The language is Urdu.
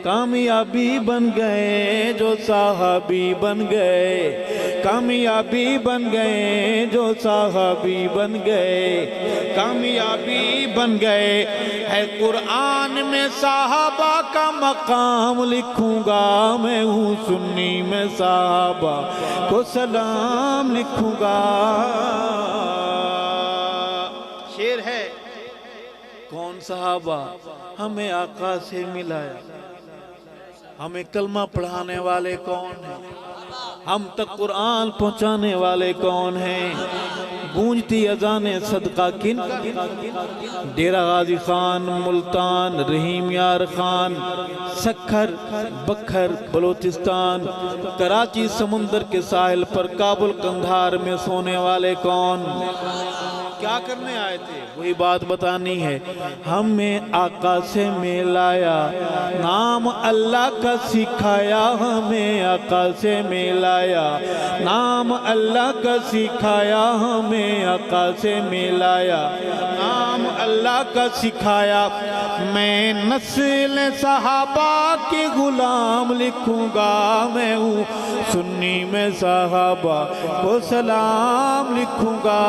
کامیابی بن گئے جو صحابی بن گئے، کامیابی بن گئے جو صحابی بن گئے، کامیابی بن گئے۔ ہے قرآن میں صحابہ کا مقام لکھوں گا، میں ہوں سنی میں صحابہ کو سلام لکھوں گا۔ شعر ہے، کون صحابہ ہمیں آقا سے ملایا، ہمیں کلمہ پڑھانے والے کون ہیں، ہم تک قرآن پہنچانے والے کون ہیں؟ گونجتی اذان صدقہ کن کا؟ ڈیرہ غازی خان، ملتان، رحیم یار خان، سکھر، بکھر، بلوچستان، کراچی سمندر کے ساحل پر، کابل قندھار میں سونے والے کون؟ کیا کرنے آئے تھے؟ وہی بات بتانی ہے۔ ہمیں آقا سے ملایا، نام اللہ کا سکھایا، ہمیں آقا سے ملایا، نام اللہ کا سکھایا، ہمیں آقا سے ملایا، نام اللہ کا سکھایا۔ میں نسل صحابہ کے غلام لکھوں گا، میں ہوں سنی میں صحابہ کو سلام لکھوں گا۔